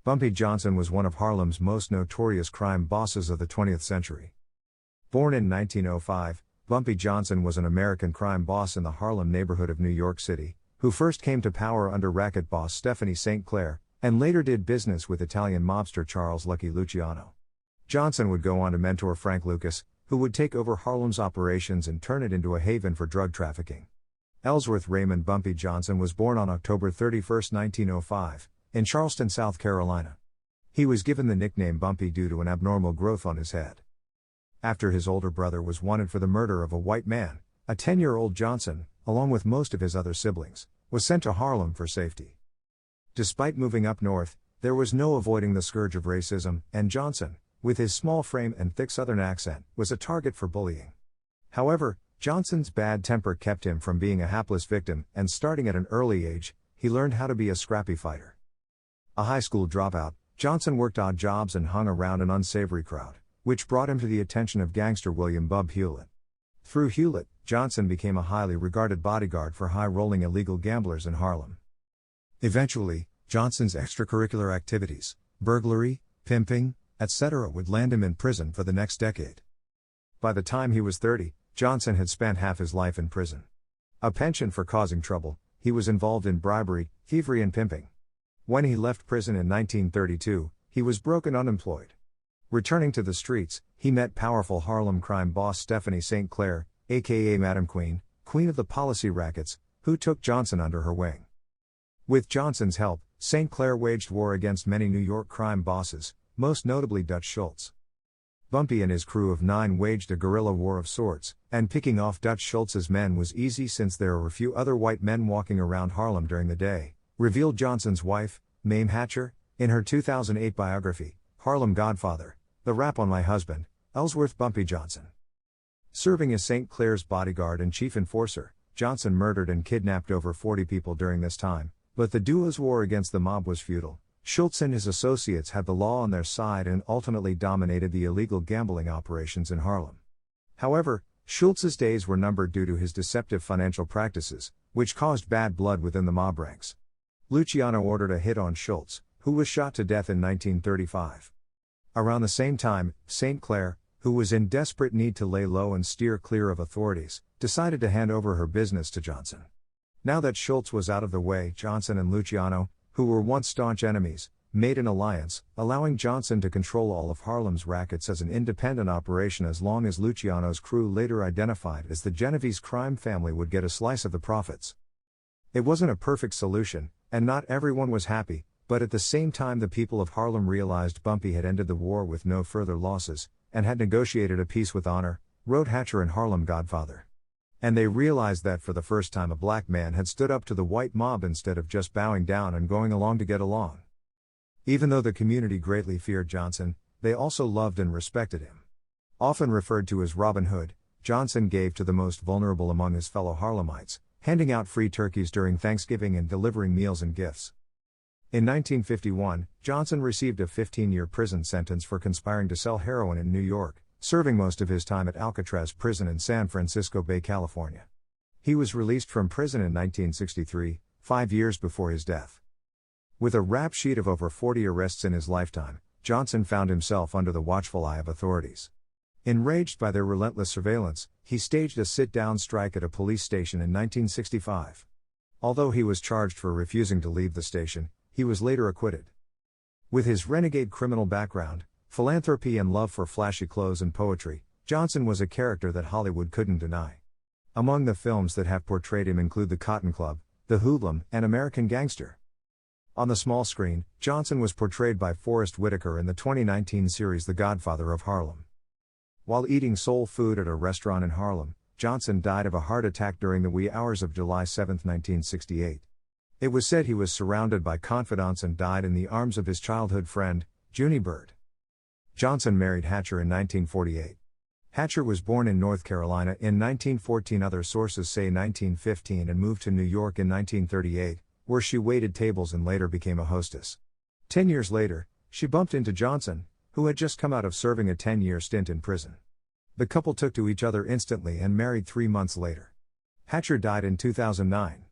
Bumpy Johnson was one of Harlem's most notorious crime bosses of the 20th century. Born in 1905, Bumpy Johnson was an American crime boss in the Harlem neighborhood of New York City, who first came to power under racket boss Stephanie St. Clair, and later did business with Italian mobster Charles Lucky Luciano. Johnson would go on to mentor Frank Lucas, who would take over Harlem's operations and turn it into a haven for drug trafficking. Ellsworth Raymond Bumpy Johnson was born on October 31, 1905, in Charleston, South Carolina. He was given the nickname Bumpy due to an abnormal growth on his head. After his older brother was wanted for the murder of a white man, a 10-year-old Johnson, along with most of his other siblings, was sent to Harlem for safety. Despite moving up north, there was no avoiding the scourge of racism, and Johnson, with his small frame and thick Southern accent, was a target for bullying. However, Johnson's bad temper kept him from being a hapless victim, and starting at an early age, he learned how to be a scrappy fighter. A high school dropout, Johnson worked odd jobs and hung around an unsavory crowd, which brought him to the attention of gangster William "Bub" Hewlett. Through Hewlett, Johnson became a highly regarded bodyguard for high-rolling illegal gamblers in Harlem. Eventually, Johnson's extracurricular activities, burglary, pimping, etc., would land him in prison for the next decade. By the time he was 30, Johnson had spent half his life in prison. A penchant for causing trouble, he was involved in bribery, thievery and pimping. When he left prison in 1932, he was broke and unemployed. Returning to the streets, he met powerful Harlem crime boss Stephanie St. Clair, aka Madam Queen, queen of the policy rackets, who took Johnson under her wing. With Johnson's help, St. Clair waged war against many New York crime bosses, most notably Dutch Schultz. Bumpy and his crew of 9 waged a guerrilla war of sorts, and picking off Dutch Schultz's men was easy since there were few other white men walking around Harlem during the day, revealed Johnson's wife, Mame Hatcher, in her 2008 biography, Harlem Godfather, The Rap on My Husband, Ellsworth Bumpy Johnson. Serving as St. Clair's bodyguard and chief enforcer, Johnson murdered and kidnapped over 40 people during this time, but the duo's war against the mob was futile. Schultz and his associates had the law on their side and ultimately dominated the illegal gambling operations in Harlem. However, Schultz's days were numbered due to his deceptive financial practices, which caused bad blood within the mob ranks. Luciano ordered a hit on Schultz, who was shot to death in 1935. Around the same time, St. Clair, who was in desperate need to lay low and steer clear of authorities, decided to hand over her business to Johnson. Now that Schultz was out of the way, Johnson and Luciano, who were once staunch enemies, made an alliance, allowing Johnson to control all of Harlem's rackets as an independent operation as long as Luciano's crew, later identified as the Genovese crime family, would get a slice of the profits. It wasn't a perfect solution, and not everyone was happy, but at the same time the people of Harlem realized Bumpy had ended the war with no further losses, and had negotiated a peace with honor, wrote Hatcher in Harlem Godfather. And they realized that for the first time a black man had stood up to the white mob instead of just bowing down and going along to get along. Even though the community greatly feared Johnson, they also loved and respected him. Often referred to as Robin Hood, Johnson gave to the most vulnerable among his fellow Harlemites, handing out free turkeys during Thanksgiving and delivering meals and gifts. In 1951, Johnson received a 15-year prison sentence for conspiring to sell heroin in New York, serving most of his time at Alcatraz Prison in San Francisco Bay, California. He was released from prison in 1963, 5 years before his death. With a rap sheet of over 40 arrests in his lifetime, Johnson found himself under the watchful eye of authorities. Enraged by their relentless surveillance, he staged a sit-down strike at a police station in 1965. Although he was charged for refusing to leave the station, he was later acquitted. With his renegade criminal background, philanthropy and love for flashy clothes and poetry, Johnson was a character that Hollywood couldn't deny. Among the films that have portrayed him include The Cotton Club, The Hoodlum, and American Gangster. On the small screen, Johnson was portrayed by Forrest Whitaker in the 2019 series The Godfather of Harlem. While eating soul food at a restaurant in Harlem, Johnson died of a heart attack during the wee hours of July 7, 1968. It was said he was surrounded by confidants and died in the arms of his childhood friend, Junie Bird. Johnson married Hatcher in 1948. Hatcher was born in North Carolina in 1914. Other sources say 1915 and moved to New York in 1938, where she waited tables and later became a hostess. 10 years later, she bumped into Johnson, who had just come out of serving a 10-year stint in prison. The couple took to each other instantly and married 3 months later. Hatcher died in 2009.